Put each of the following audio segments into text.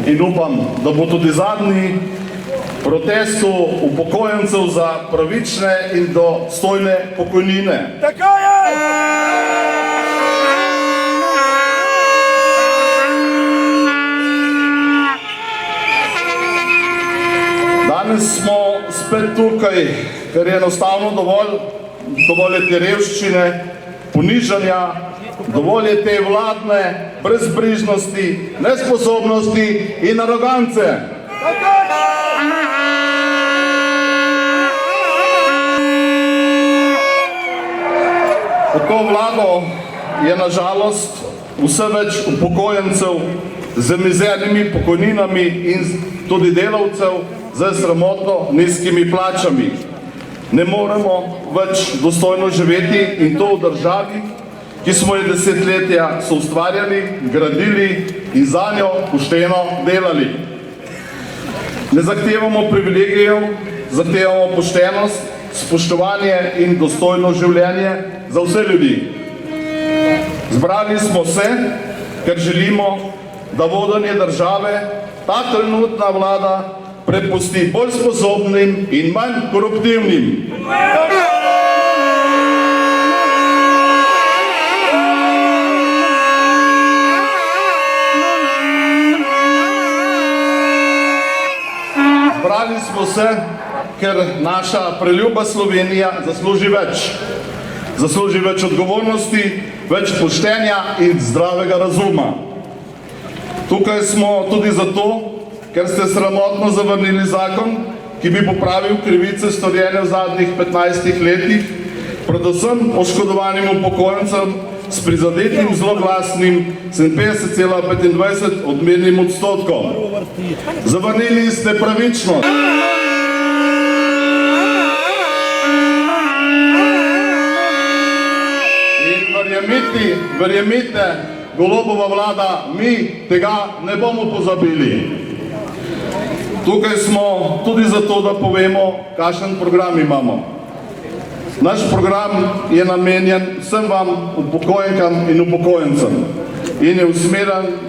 in upam, da bo tudi zadnji protestu upokojencev za pravične in dostojne pokojnine. Tako je! Danes smo spet tukaj, ker je enostavno dovolj je te revščine, ponižanja, dovolj je te vladne brezbrižnosti, nesposobnosti in arogance. Pod to vlado je nažalost vse več upokojencev z mizernimi pokojninami in tudi delavcev z sramotno nizkimi plačami. Ne moremo več dostojno živeti in to v državi, ki smo jo desetletja soustvarjali, gradili in za njo pošteno delali. Ne zahtevamo privilegijev, zahtevamo poštenost, spoštovanje in dostojno življenje za vse ljudi. Zbrali smo se, ker želimo, da vodenje države ta trenutna vlada prepusti bolj sposobnim in manj koruptivnim. Zbrali smo se, ker naša preljuba Slovenija zasluži več. Zasluži več odgovornosti, več poštenja in zdravega razuma. Tukaj smo tudi zato, ker ste sramotno zavrnili zakon, ki bi popravil krivice storjene v zadnjih 15 letih, predvsem oškodovanim upokojencem s prizadetim zloglasnim 57,25 odmernim odstotkom. Zavrnili ste pravičnost. In verjemite, Golobova vlada, mi tega ne bomo pozabili. Tukaj smo tudi zato, da povemo, kakšen program imamo. Naš program je namenjen vsem vam, upokojenkam in upokojencem, in je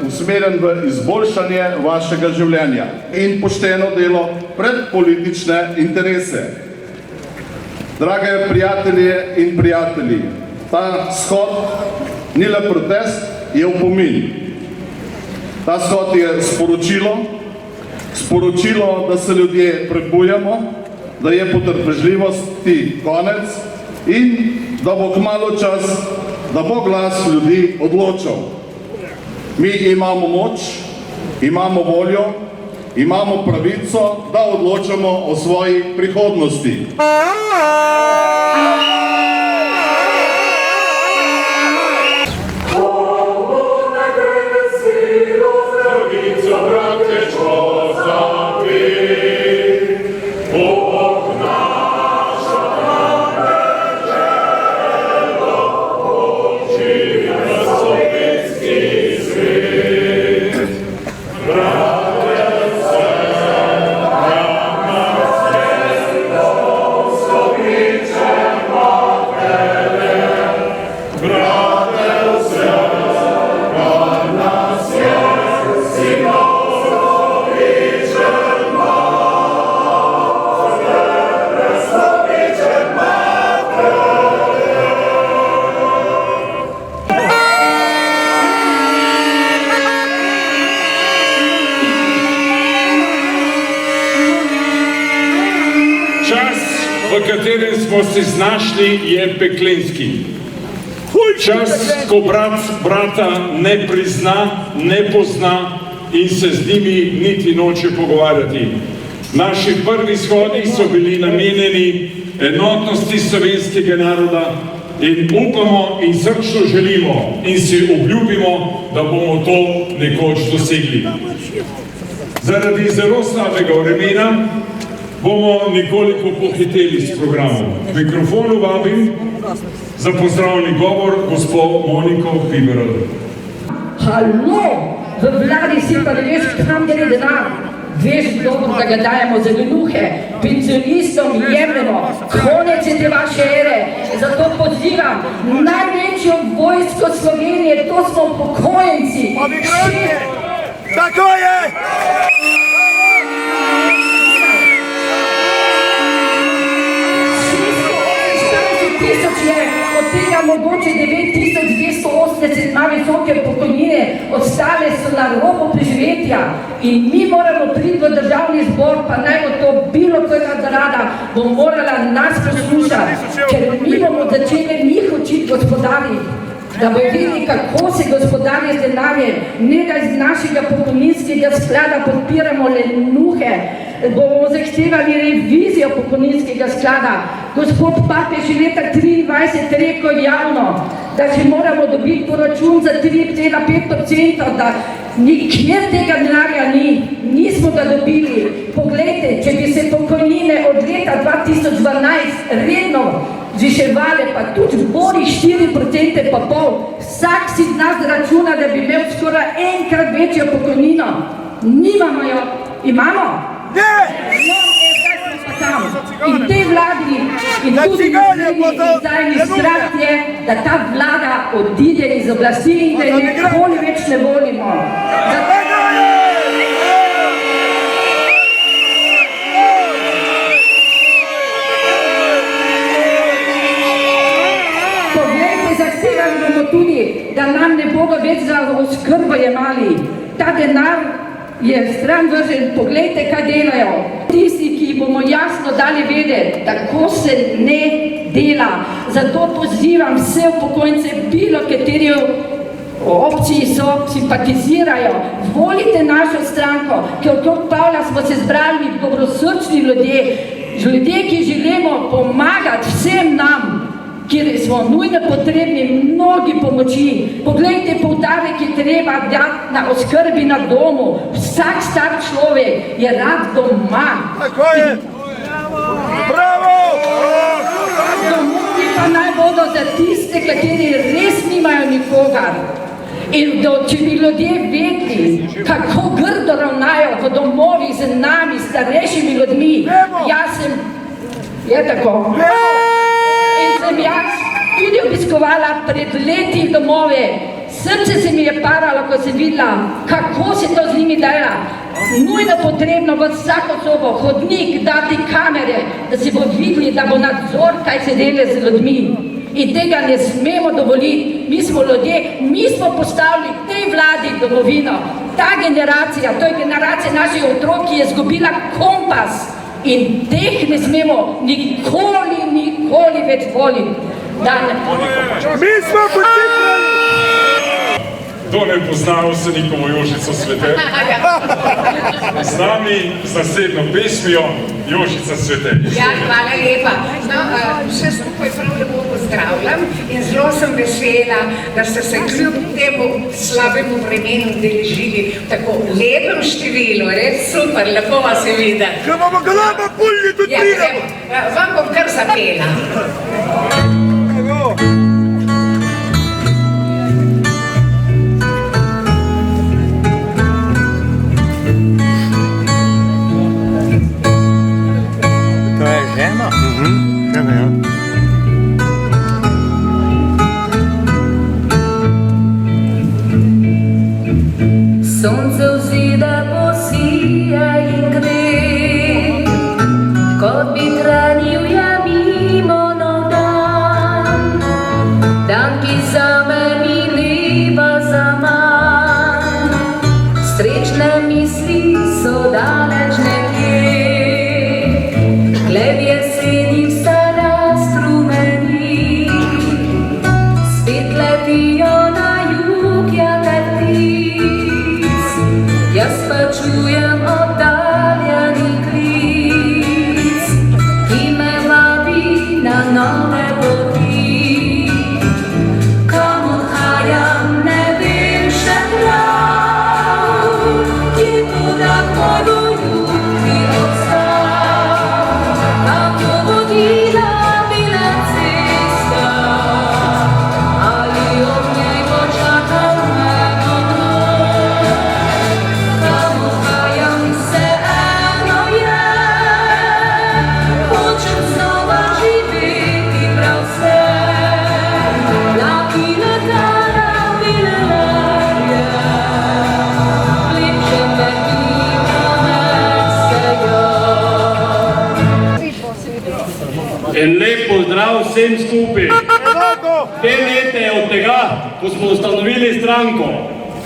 usmerjen v izboljšanje vašega življenja in pošteno delo pred politične interese. Drage prijatelje in prijatelji, ta shod ni le protest, je opomin. Ta shod je sporočilo, da se ljudje prebujamo, da je potrpežljivosti konec in da bo kmalu čas, da bo glas ljudi odločal. Mi imamo moč, imamo voljo, imamo pravico, da odločamo o svoji prihodnosti. v katerem smo se znašli, je peklenski. Čas, ko brat brata ne prizna, ne pozna in se z njimi niti noče pogovarjati. Naši prvi shodi so bili namenjeni enotnosti slovenskega naroda in upamo in srčno želimo in si obljubimo, da bomo to nekoč dosegli. Zaradi zelo slabega vremena bomo nekoliko pohiteli s programom. V mikrofonu vabim za pozdravni govor gospo Moniko Piberl. Halo, v vladi si pa ne veš, kam gre denar. Veš dobro, da ga dajemo za lenuhe, pensionistom jemljeno, konec je te vaše ere. Zato pozivam največjo vojsko Slovenije, to smo upokojenci. Tako je! 648 je, od tega mogoče 9280 ima visoke pokojnine, ostale so na robu preživetja in mi moramo priti v državni zbor, pa naj bo to bilo koja zarada, bo morala nas poslušati, ker mi bomo začeli njih učiti gospodariti, da bo videli, kako se gospodarje z denarjem, ne da iz našega pokojninskega sklada podpiramo lenuhe, bomo zahtevali revizijo pokojninskega sklada. Gospod Papež je leta 23 rekel javno, da že moramo dobiti poračun za 3,5%, da nikjer tega denarja ni, nismo ga dobili. Poglejte, če bi se pokojnine od leta 2012 redno zviševale, pa tudi bori 4% pa pol, vsak si z nas računa, da bi imel skoraj enkrat večjo pokojnino. Nimamo jo, imamo? Ne! No, zdaj smo pa tam. In tej vladi, in tudi zdajni strah je, da ta vlada odide iz oblasti in da je nikoli več ne volimo. Poglejte, zahtevali bomo tudi, da nam ne bodo več za oskrbo jemali. Ta denar je stran vržen, poglejte, kaj delajo. Tisti, ki bomo jasno dali vedeti, tako se ne dela. Zato pozivam vse upokojence, bilo kateri opciji so, simpatizirajo. Volite našo stranko, ker okrog Pavla smo se zbrali dobrosrčni ljudje, ki želimo pomagati vsem nam, kjer smo nujno potrebni mnogi pomoči. Poglejte, poudarek je treba dati na oskrbi na domu. Vsak star človek je rad doma. Tako je! Bravo! Domovi pa naj bodo za tiste, kateri res nimajo nikogar. In če bi ljudje vedeli, kako grdo ravnajo v domovih z nami, starejšimi ljudmi, je tako. In sem jaz tudi obiskovala pred leti domove. Srce se mi je paralo, ko sem videla, kako se to z njimi dela. Nujno potrebno v vsako sobo, hodnik, dati kamere, da se bo videli, da bo nadzor, kaj se dela z ljudmi. In tega ne smemo dovoliti. Mi smo ljudje, mi smo postavili tej vladi domovino. Ta generacija, to je generacija naših otrok, ki je izgubila kompas. In teh ne smemo nikoli več voliti. Mi smo počitali! Kdo ne pozna Avsenikovo Jožico Svete? Z nami z naslednjo pesmijo Jožica Svete. Ja, hvala lepa. No, vse skupaj prav lepo pozdravljam in zelo sem vesela, da ste se kljub temu slabemu vremenu deležili v tako lepem številu. Res super, lepo vas je videti. Ko bomo glava pulji tudi pridemo. Vam bom kar zapela. Sonce vzide posije in gre, kot bi tranil je mimo nov dan. Dan, ki zame mineva zaman, srečne misli so daleč nekje. Gled jeseni vse razstrumeni, spet letijo na jug jater ptic. Jaz pa čujem oddaljeni klic, ki me vabi na nove poti. Kam odhajam, ne vem še prav, kje to tako bo jutri ostal. Kam bo vodila bila cesta, ali ob njej bo čakal me domov. Kam odhajam, En lep pozdrav vsem skupaj. 2 leta od tega, ko smo ustanovili stranko.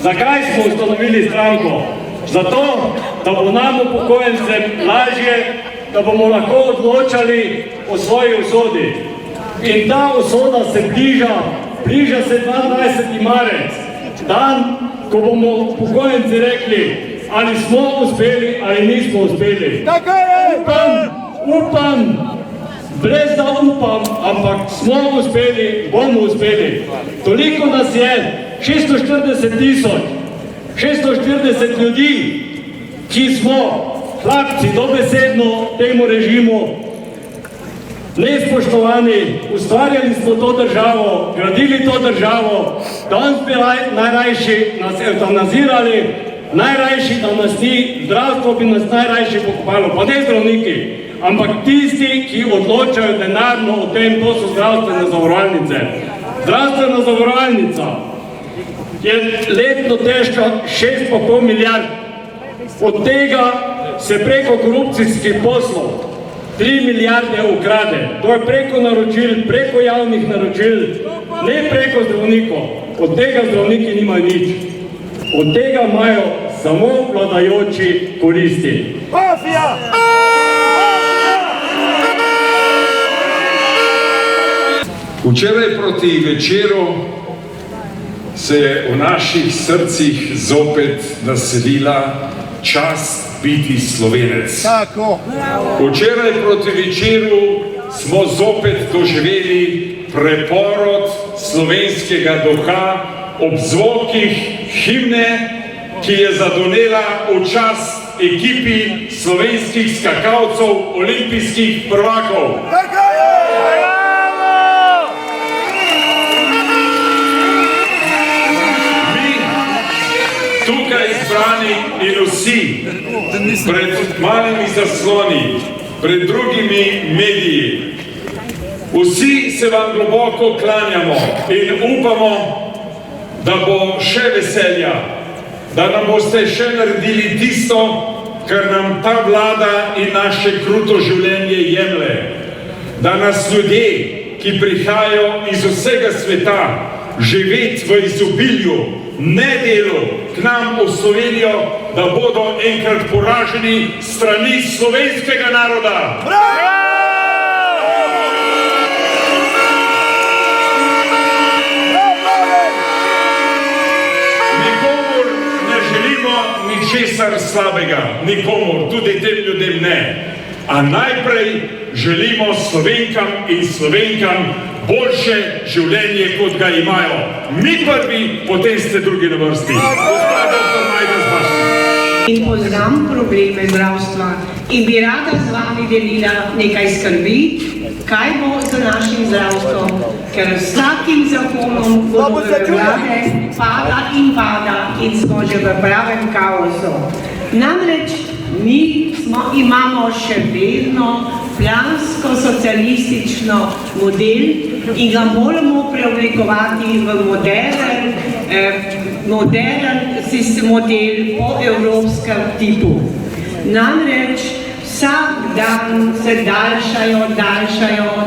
Zakaj smo ustanovili stranko? Zato, da bo nam upokojencem lažje, da bomo lahko odločali o svoji usodi. In ta usoda se bliža se 22. marec, dan, ko bomo upokojenci rekli, ali smo uspeli ali nismo uspeli. Upam, brez da upam, ampak smo uspeli, bomo uspeli. Toliko nas je, 640 ljudi, ki smo hlapci dobesedno temu režimu nespoštovani, ustvarjali smo to državo, gradili to državo, danes bi najrajši nas eutanazirali, najrajši, da nas ni, zdravstvo bi nas najrajši pokopalo, pa ne zdravniki, ampak tisti, ki odločajo denarno o tem, to so zdravstvene zavarovalnice. Zdravstvena zavarovalnica je letno težka 6,5 milijard, od tega se preko korupcijskih poslov 3 milijarde ukrade, to je preko naročil, preko javnih naročil, ne preko zdravnikov, od tega zdravniki nimajo nič, od tega imajo samo vladajoči koristi. Včeraj proti večeru se je v naših srcih zopet naselila čast biti Slovenec. Včeraj proti večeru smo zopet doživeli preporod slovenskega duha ob zvokih himne, ki je zadonela v čast ekipi slovenskih skakalcev, olimpijskih prvakov. Tukaj zbrani in vsi pred malimi zasloni, pred drugimi mediji, vsi se vam globoko klanjamo in upamo, da bo še veselja, da nam boste še naredili tisto, kar nam ta vlada in naše kruto življenje jemlje, da nas ljudje, ki prihajajo iz vsega sveta, živeti v izobilju, ne delu, k nam v Slovenijo, da bodo enkrat poraženi strani slovenskega naroda. Nikomur ne želimo ničesar slabega, nikomur, tudi tem ljudem ne. A najprej želimo Slovenkam in Slovenkam boljše življenje, kot ga imajo. Mi prvi, potem ste drugi na vrsti. In poznam probleme zdravstva in bi rada z vami delila nekaj skrbi, kaj bo z našim zdravstvom, ker s takim zakonom bodo vlade pada in smo že v pravem kaosu. Namreč mi imamo še vedno plansko-socialistično model in ga moramo preoblikovati v modern sistem model po evropskem tipu. Namreč vsak dan se daljšajo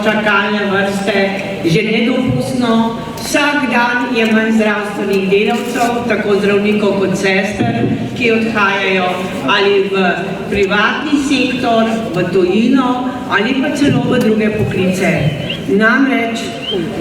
čakalne vrste, že nedopustno, vsak dan je manj zdravstvenih delavcev, tako zdravnikov kot sester, ki odhajajo ali v privatni sektor, v tujino ali pa celo v druge poklice. Namreč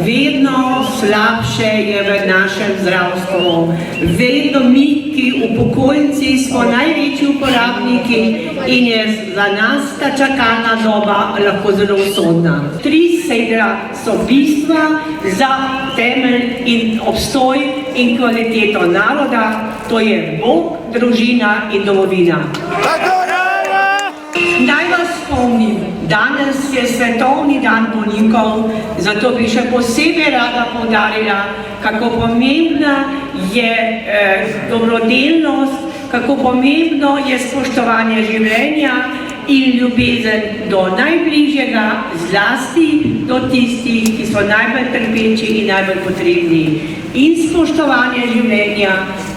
vedno slabše je v našem zdravstvu, vedno mi, ki upokojenci, smo največji uporabniki in je za nas ta čakalna doba lahko zelo usodna. 3 sedra so bistva za temelj in obstoj in kvaliteto naroda, to je Bog, družina in domovina. Naj vas spomnim, danes je svetovni dan bolnikov, zato bi še posebej rada poudarila, kako pomembna je dobrodelnost, kako pomembno je spoštovanje življenja in ljubezen do najbližjega, zlasti do tistih, ki so najbolj trpeči in najbolj potrebni. In spoštovanje življenja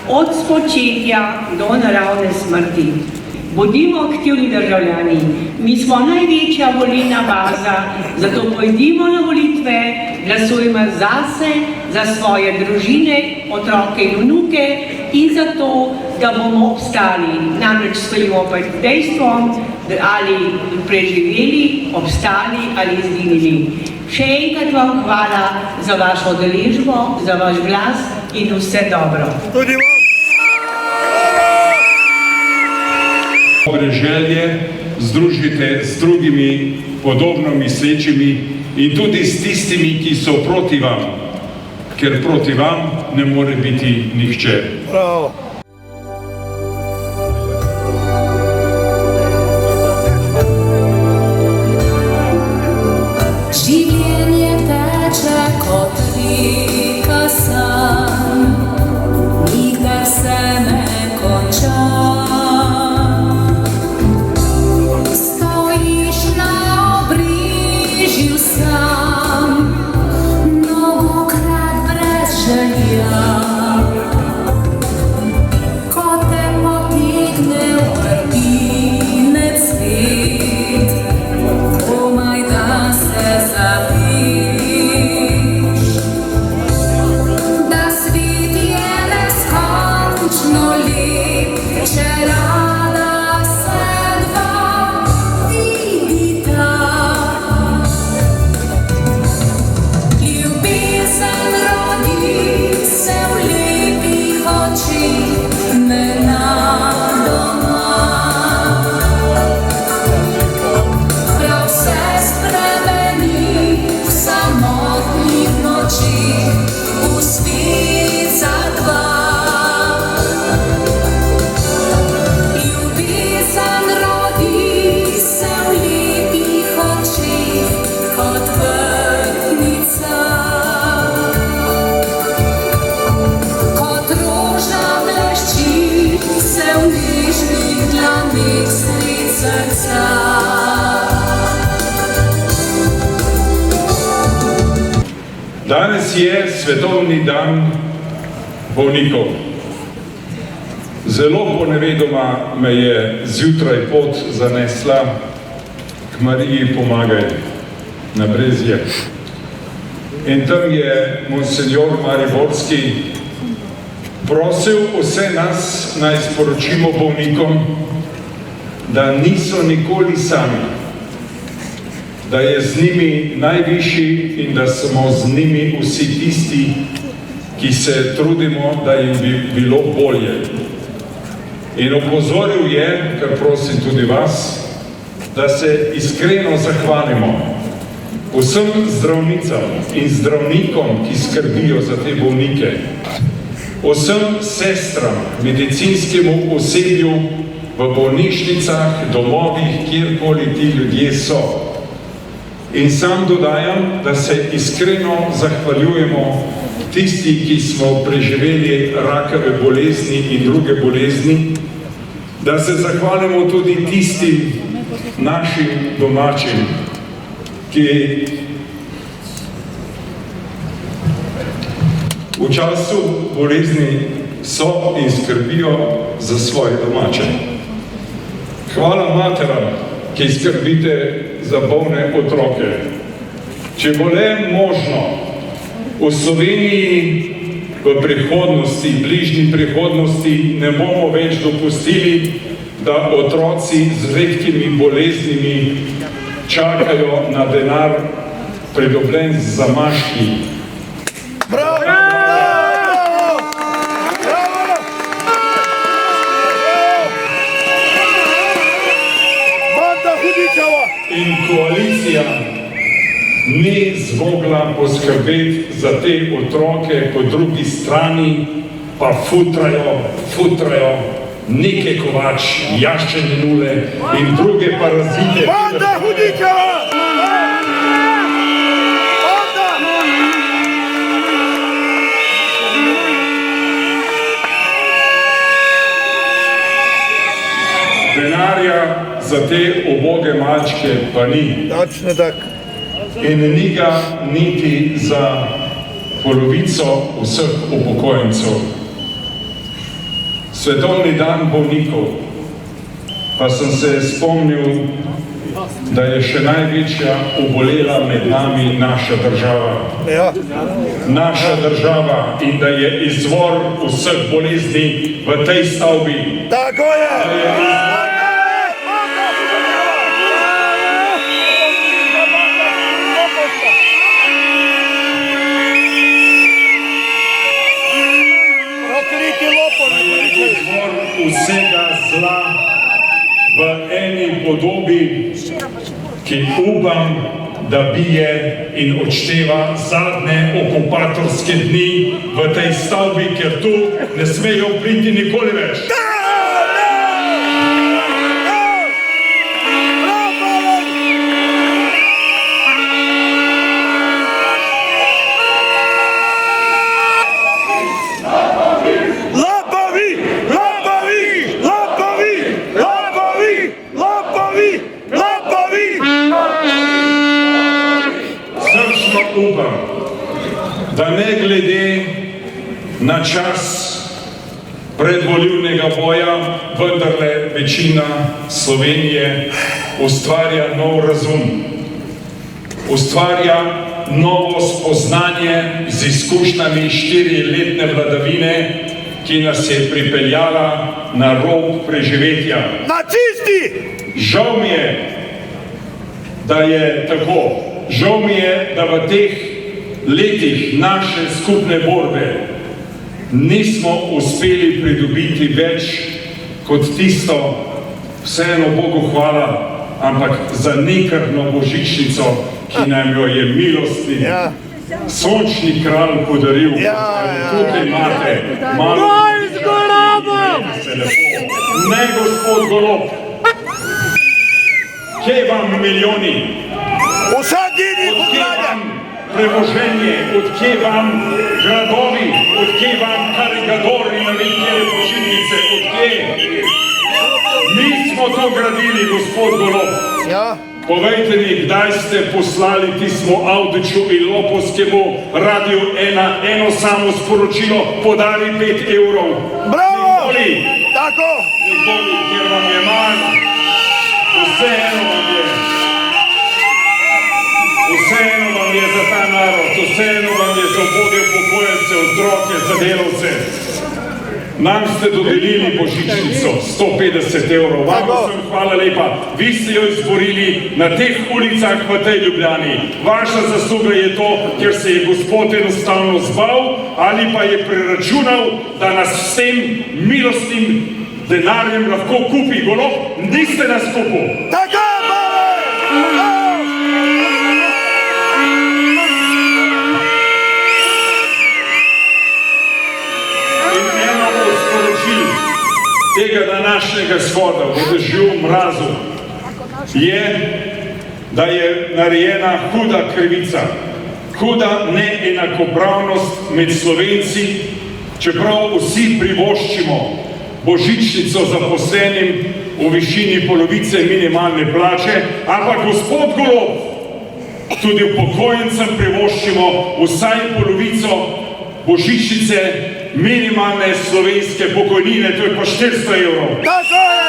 od spočetja do naravne smrti. Bodimo aktivni državljani. Mi smo največja volilna baza, zato pojdimo na volitve, glasujmo zase, za svoje družine, otroke in vnuke in za to, da bomo obstali. Namreč stojimo pred dejstvom, ali preživeli, obstali ali izginili. Še enkrat vam hvala za vašo udeležbo, za vaš glas in vse dobro. Tudi vam. Dobre želje združite z drugimi podobno mislečimi in tudi s tistimi, ki so proti vam, ker proti vam ne more biti nihče. Bravo. Življenje teče kot reka sam, nikdar se ne konča. Stojiš na obrižju sam, mnogokrat brez želja. Ko te potegne v vrtinec svet, komaj da se zaviš, da svet je neskončno lep, če rada se dva vidita. Ljubezen rodi se v lepih očeh, nenadoma. Prav se spremeni v samotnih nočeh, v svet za dva. Ljubezen rodi se v lepih očeh, kot vrtnica. Kot roža blešči se v nežnih dlaneh sred srca. Danes je svetovni dan bolnikov. Zelo ponevedoma me je zjutraj pot zanesla k Mariji Pomagaj na Brezje. In tam je monsenjor Mariborski prosil vse nas, naj sporočimo bolnikom, da niso nikoli sami, da je z njimi najvišji in da smo z njimi vsi tisti, ki se trudimo, da jim bi bilo bolje. In opozoril je, kar prosim tudi vas, da se iskreno zahvalimo vsem zdravnicam in zdravnikom, ki skrbijo za te bolnike, vsem sestram, medicinskemu osebju v bolnišnicah, domovih, kjerkoli ti ljudje so. In sam dodajam, da se iskreno zahvaljujemo tisti, ki smo preživeli rakave bolezni in druge bolezni, da se zahvalimo tudi tistim našim domačim, ki v času bolezni so in skrbijo za svoje domače. Hvala materam, ki skrbite za bolne otroke. Če bo le možno, v Sloveniji v prihodnosti, bližnji prihodnosti ne bomo več dopustili, da otroci z redkimi boleznimi čakajo na denar, pridobljen z zamaški. Bravo! Banda Hudičeva! In koalicija ni zmogla poskrbeti za te otroke, po drugi strani pa futrajo Nike Kovač, Jaščene Nule in druge parazite. Banda Hudičeva! Denarja za te uboge malčke pa ni. Točno tak. In ni ga niti za polovico vseh upokojencev. Svetovni dan bolnikov pa sem se spomnil, da je še največja obolela med nami naša država. Ja. Naša država in da je izvor vseh bolezni v tej stavbi. Tako je! Prokleti lopovi! Izvor vsega zla v eni podobi, ki upam, da bije in odšteva zadnje okupatorske dni v tej stavbi, ker tu ne smejo priti nikoli več. Lopovi! Lopovi! Lopovi! Lopovi! Lopovi! Lopovi! Srčno upam, da ne glede na čas predvolilnega boja, vendarle večina Slovenije ustvarja nov razum, ustvarja novo spoznanje z izkušnjami 4-letne vladavine, ki nas je pripeljala na rob preživetja. Nacisti! Žal mi je, da je tako. Žal mi je, da v teh letih naše skupne borbe nismo uspeli pridobiti več kot tisto, vseeno Bogu hvala, ampak za nekrvno božičnico, ki nam jo je milostni sončni kralj podaril. Tukaj imate malo se lepo. Ne, gospod Golob, kje vam milijoni? Usadini Odkje vam premoženje, odkje vam gradovi, odkje vam karikadori na nekje počitnice, odkje? Mi smo to gradili, gospod Golob. Ja. Povejte mi, kdaj ste poslali tismo Avdiću in Lopovskemu Radio 1 eno samo sporočilo, podari 5 evrov. Bravo! Nikoli, Tako! nikoli, ker vam je manj. Vseeno vam je za ta narod, vseeno vam je za obodje upokojence, otroke, za delavce. Nam ste dodelili božičnico, 150 evrov, vam vsem hvala lepa. Vi ste jo izborili na teh ulicah v tej Ljubljani. Vaša zasluga je to, ker se je gospod enostavno zbal ali pa je preračunal, da nas s tem milostnim denarjem lahko kupi. Golob, niste nas kupil. Tako, tega današnjega shoda v dežju mrazu je, da je narejena huda krivica, huda neenakopravnost med Slovenci, čeprav vsi privoščimo božičnico zaposlenim v višini polovice minimalne plače, ampak gospod Golob, tudi upokojencem privoščimo vsaj polovico božičnice minimalne slovenske pokojnine, to je pa 400 evrov. Tako je!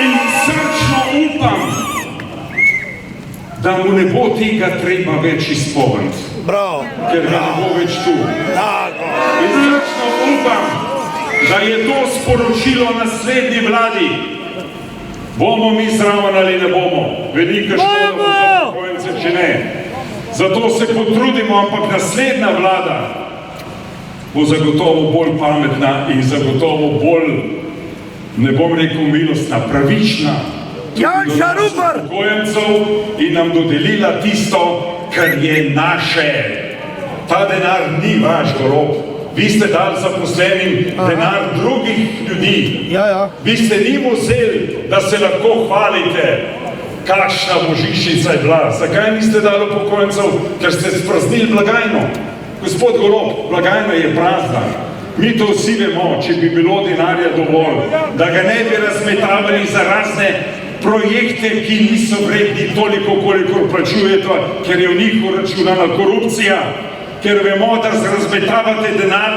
In srčno upam, da mu ne bo tega treba več izpolniti, Bravo! ker ga ne bo več tu. Tako! In srčno upam, da je to sporočilo naslednji vladi. Bomo mi zraven ali ne bomo? Velika škoda bo za upokojence, če ne. Zato se potrudimo, ampak naslednja vlada bo zagotovo bolj pametna in zagotovo bolj, ne bom rekel milostna, pravična. Janša Rupar! Upokojencev in nam dodelila tisto, kar je naše. Ta denar ni vaš, Golob. Vi ste dali zaposlenim denar drugih ljudi. Vi ste njim vzeli, da se lahko hvalite, kakšna božičnica je bila. Zakaj niste dali upokojencev? Ker ste spraznili blagajno. Gospod Golob, blagajna je prazna. Mi to vsi vemo, če bi bilo denarja dovolj, da ga ne bi razmetavali za razne projekte, ki niso vredni toliko, kolikor plačujete, ker je v njih uračunana korupcija. Ker vemo, da razmetavate denar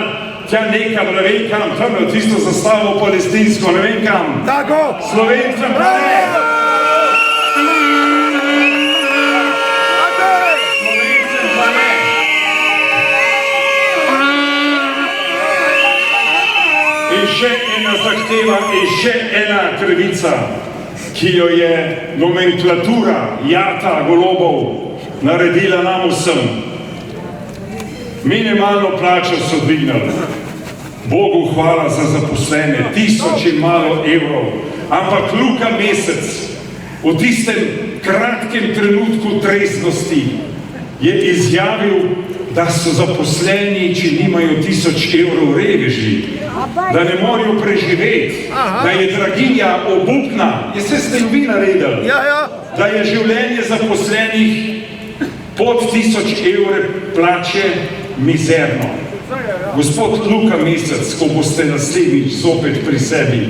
tja nekam, ne vem kam, tam je tisto zastavo palestinsko, ne vem kam. Tako. Slovencem pa ne. Slovencem pa ne. In še ena zahteva, in še ena krivica, ki jo je nomenklatura Jata Golobov naredila nam vsem. Minimalno plačo so dvignali. Bogu hvala za zaposlene, 1000 in malo evrov. Ampak Luka Mesec v tistem kratkem trenutku treznosti je izjavil, da so zaposleni, če nimajo 1000 evrov reveži, da ne morajo preživeti, da je draginja obupna. Je se ste vi naredili, da je življenje zaposlenih pod 1000 evrov plače mizerno. Gospod Luka Mesec, ko boste naslednjič zopet pri sebi,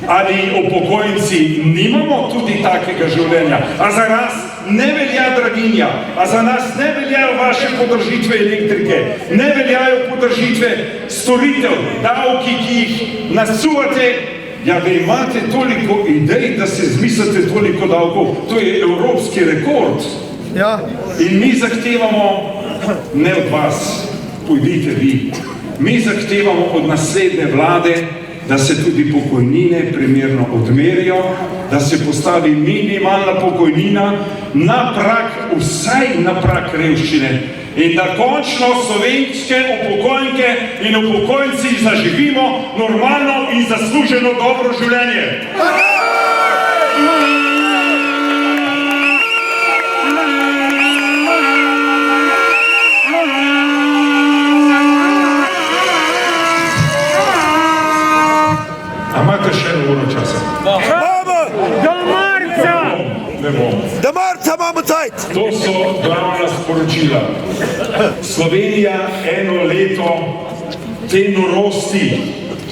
ali upokojenci nimamo tudi takega življenja? A za nas ne velja draginja? A za nas ne veljajo vaše podržitve elektrike? Ne veljajo podržitve storitev, davki, ki jih nasuvate? Ja, da imate toliko idej, da se zmislite toliko davkov, to je evropski rekord. In mi zahtevamo, ne od vas, pojdite vi, mi zahtevamo od naslednje vlade, da se tudi pokojnine primerno odmerijo, da se postavi minimalna pokojnina na prag, vsaj na prag revščine in da končno slovenske upokojenke in upokojenci zaživimo normalno in zasluženo dobro življenje. Imate še uro časa? Imamo! Do marca! Ne bom. Do marca imamo cajt! To so glavna sporočila. Slovenija eno leto te norosti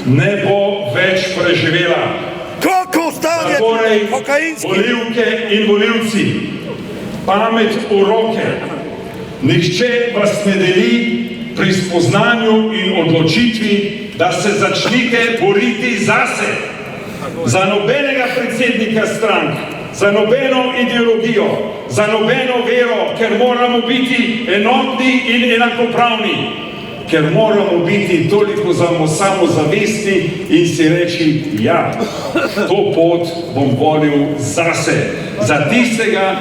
ne bo več preživela. Koliko stanje Zatorej, kokainski? volivke in volivci, pamet v roke. Nihče vas ne deli pri spoznanju in odločitvi, da se začnite boriti zase, za nobenega predsednika strank, za nobeno ideologijo, za nobeno vero, ker moramo biti enotni in enakopravni, ker moramo biti toliko samozavestni in si reči, ja, to pot bom volil zase, za tistega,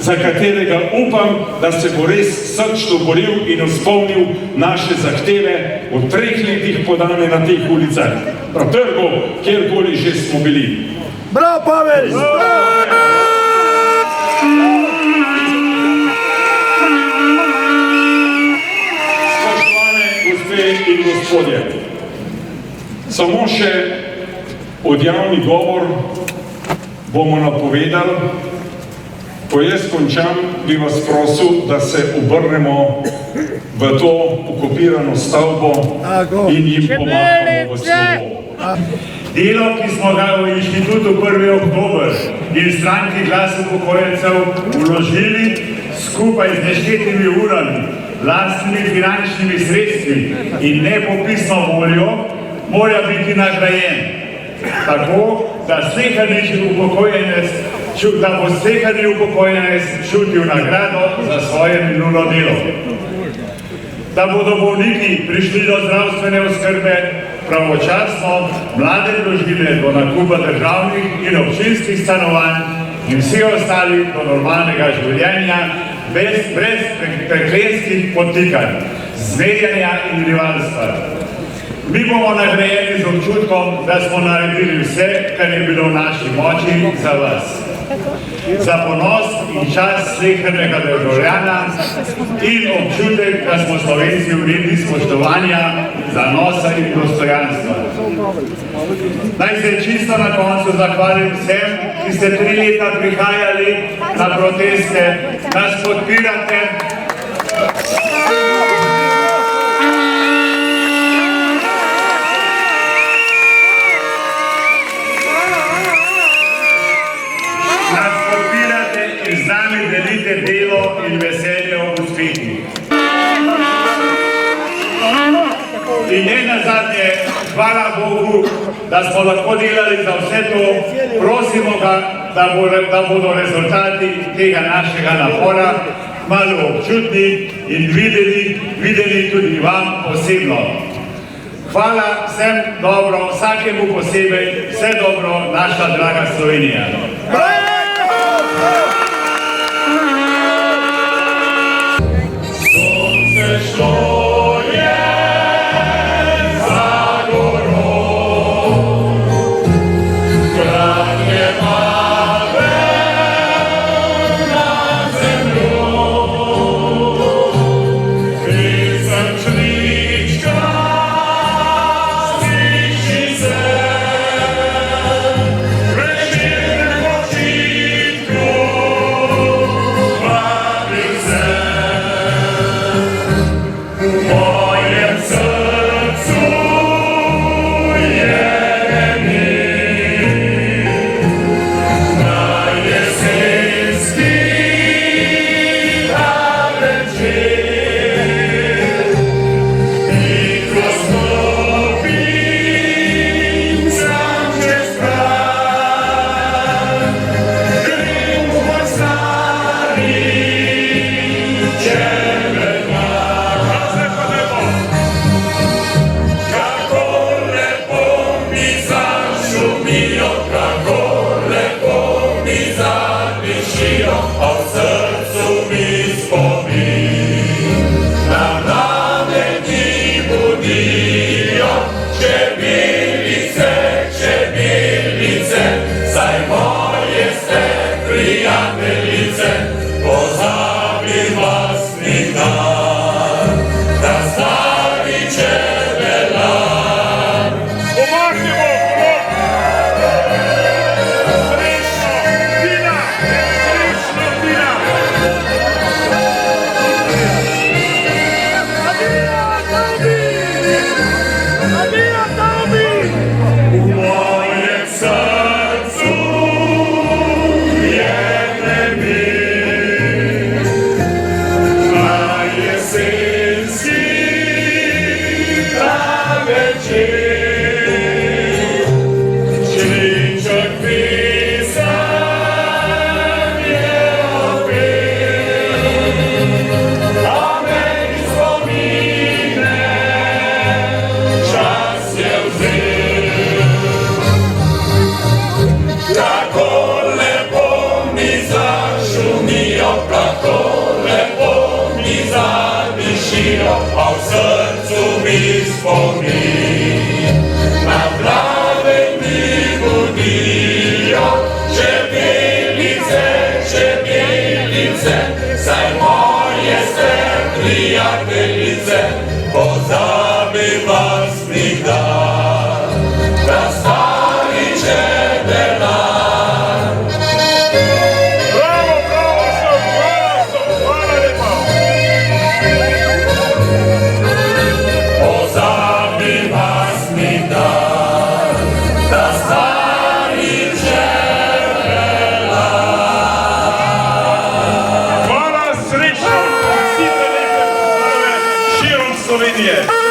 za katerega upam, da se bo res srčno boril in izpolnil naše zahteve v 3 letih podane na teh ulicah, na trgu, kjerkoli že smo bili. Bravo, Pavel! Spoštovane gospe in gospodje, samo še odjavni govor bomo napovedali. Ko jaz končam, bi vas prosil, da se obrnemo v to okupirano stavbo in jim pomagamo v slovo. Delo, ki smo ga v inštitutu 1. oktober in stranki Glas upokojencev vložili skupaj z neštetimi urami, lastnimi finančnimi sredstvi in nepopisno voljo, mora biti nagrajen. Tako, da bo sleherni upokojenec čutil nagrado za svoje minulo delo. Da bodo bolniki prišli do zdravstvene oskrbe pravočasno, mlade družine do nakupa državnih in občinskih stanovanj in vsi ostali do normalnega življenja brez prekletskih podtikanj, zmerjanja in rivalstva. Mi bomo nagrajeni z občutkom, da smo naredili vse, kar je bilo v naši moči za vas. Za ponos in čas slehernega državljana in občutek, da smo Slovenci vredni spoštovanja, zanosa in dostojanstva. Naj se čisto na koncu zahvalim vsem, ki ste 3 leta prihajali na proteste, nas podpirate. Z nami delite delo in veselje ob uspehih. In ne nazadnje, hvala Bogu, da smo lahko delali za vse to. Prosimo ga, da bodo rezultati tega našega napora malo občutni in videli tudi vam osebno. Hvala, vsem dobro, vsakemu posebej, vse dobro, naša draga Slovenija. A v srcu mi spomin na plave mi budijo čebelice, saj moje ste prijateljice, pozabi vas nikdar, da stari čebelar. Hvala lepa. Pozabi vas nikdar, da stari čebelar. Hvala, srečno, vsi te lepe pozdrave širom Slovenije.